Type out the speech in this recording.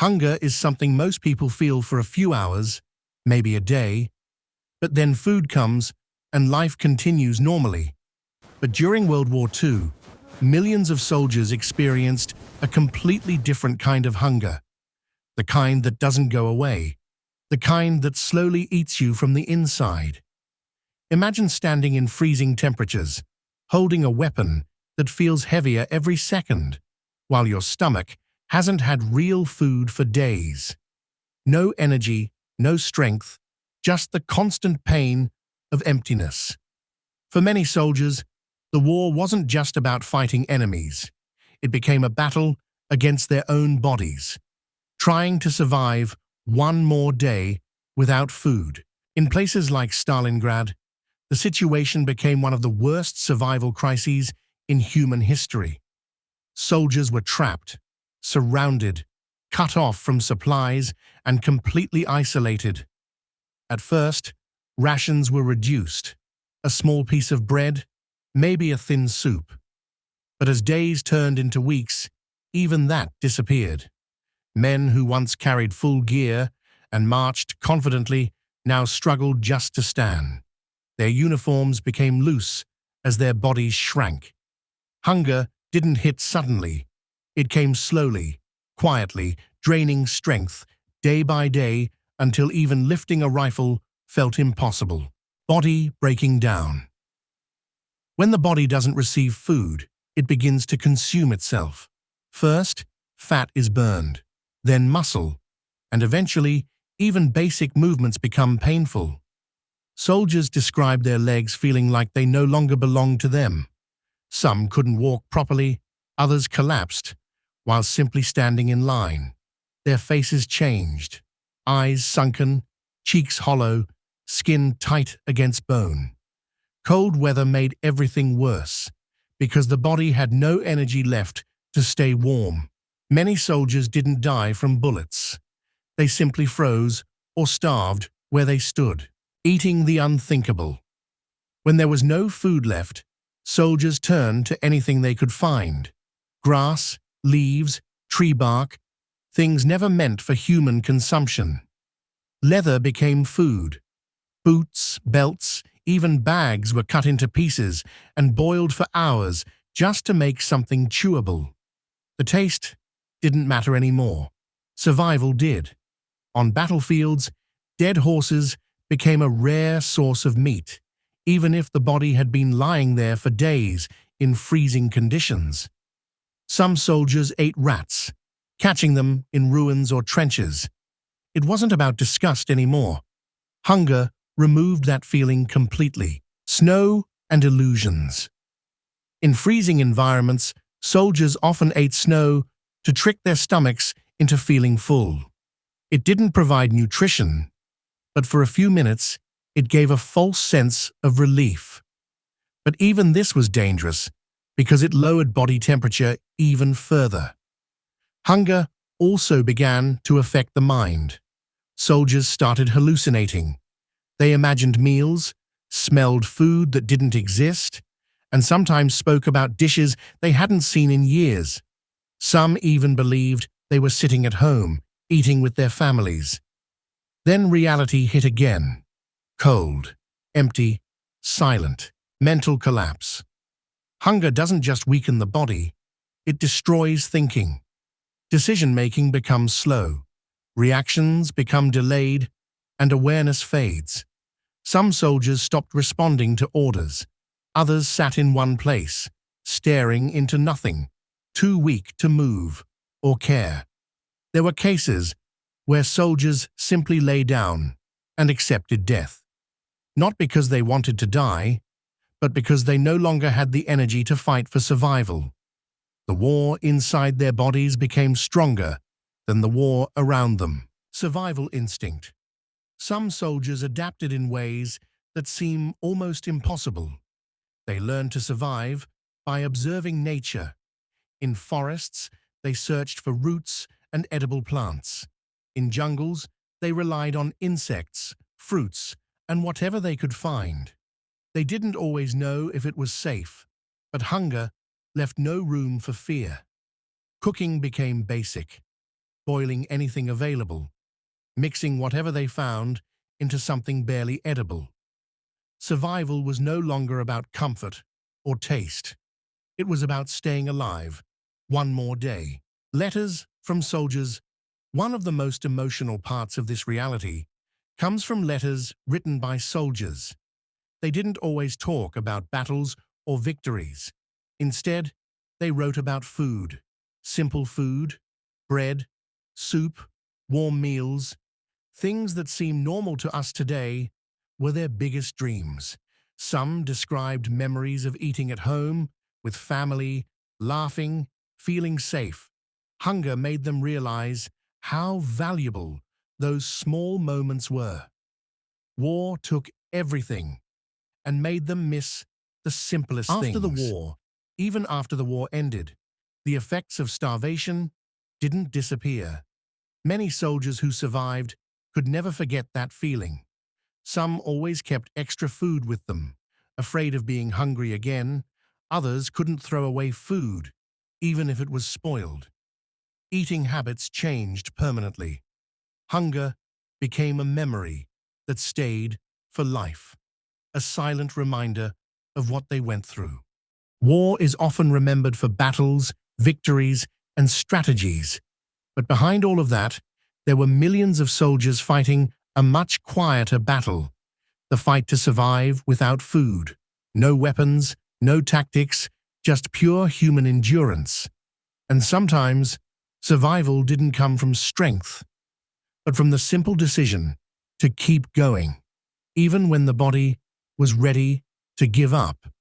Hunger is something most people feel for a few hours, maybe a day, but then food comes and life continues normally. But during World War II, millions of soldiers experienced a completely different kind of hunger, the kind that doesn't go away, the kind that slowly eats you from the inside. Imagine standing in freezing temperatures, holding a weapon that feels heavier every second, while your stomach hasn't had real food for days. No energy, no strength, just the constant pain of emptiness. For many soldiers, the war wasn't just about fighting enemies. It became a battle against their own bodies, trying to survive one more day without food. In places like Stalingrad, the situation became one of the worst survival crises in human history. Soldiers were trapped, surrounded, cut off from supplies, and completely isolated. At first, rations were reduced, a small piece of bread, maybe a thin soup. But as days turned into weeks, even that disappeared. Men who once carried full gear and marched confidently now struggled just to stand. Their uniforms became loose as their bodies shrank. Hunger didn't hit suddenly. It came slowly, quietly, draining strength day by day until even lifting a rifle felt impossible. Body breaking down. When the body doesn't receive food, it begins to consume itself. First, fat is burned, then muscle, and eventually, even basic movements become painful. Soldiers described their legs feeling like they no longer belonged to them. Some couldn't walk properly, others collapsed, while simply standing in line. Their faces changed, eyes sunken, cheeks hollow, skin tight against bone. Cold weather made everything worse, because the body had no energy left to stay warm. Many soldiers didn't die from bullets. They simply froze or starved where they stood, eating the unthinkable. When there was no food left, soldiers turned to anything they could find. Grass, leaves, tree bark, things never meant for human consumption. Leather became food. Boots, belts, even bags were cut into pieces and boiled for hours just to make something chewable. The taste didn't matter anymore. Survival did. On battlefields, dead horses became a rare source of meat, even if the body had been lying there for days in freezing conditions. Some soldiers ate rats, catching them in ruins or trenches. It wasn't about disgust anymore. Hunger removed that feeling completely. Snow and illusions. In freezing environments, soldiers often ate snow to trick their stomachs into feeling full. It didn't provide nutrition, but for a few minutes, it gave a false sense of relief. But even this was dangerous because it lowered body temperature even further. Hunger also began to affect the mind. Soldiers started hallucinating. They imagined meals, smelled food that didn't exist, and sometimes spoke about dishes they hadn't seen in years. Some even believed they were sitting at home, eating with their families. Then reality hit again. Cold, empty, silent, mental collapse. Hunger doesn't just weaken the body, it destroys thinking. Decision-making becomes slow, reactions become delayed, and awareness fades. Some soldiers stopped responding to orders. Others sat in one place, staring into nothing, too weak to move or care. There were cases where soldiers simply lay down and accepted death, not because they wanted to die, but because they no longer had the energy to fight for survival. The war inside their bodies became stronger than the war around them. Survival instinct. Some soldiers adapted in ways that seem almost impossible. They learned to survive by observing nature. In forests, they searched for roots and edible plants. In jungles, they relied on insects, fruits, and whatever they could find. They didn't always know if it was safe, but hunger left no room for fear. Cooking became basic. boiling anything available, mixing whatever they found into something barely edible. Survival was no longer about comfort or taste. It was about staying alive, one more day. Letters from soldiers. One of the most emotional parts of this reality comes from letters written by soldiers. They didn't always talk about battles or victories. Instead, they wrote about food, simple food, bread, soup, warm meals. Things that seem normal to us today were their biggest dreams. Some described memories of eating at home, with family, laughing, feeling safe. Hunger made them realize how valuable those small moments were. War took everything and made them miss the simplest things. After the war, even after the war ended, the effects of starvation didn't disappear. Many soldiers who survived could never forget that feeling. Some always kept extra food with them, afraid of being hungry again. Others couldn't throw away food, even if it was spoiled. Eating habits changed permanently. Hunger became a memory that stayed for life, a silent reminder of what they went through. War is often remembered for battles, victories, and strategies. But behind all of that, there were millions of soldiers fighting a much quieter battle, the fight to survive without food. No weapons, no tactics, just pure human endurance. And sometimes, survival didn't come from strength, but from the simple decision to keep going, even when the body was ready to give up.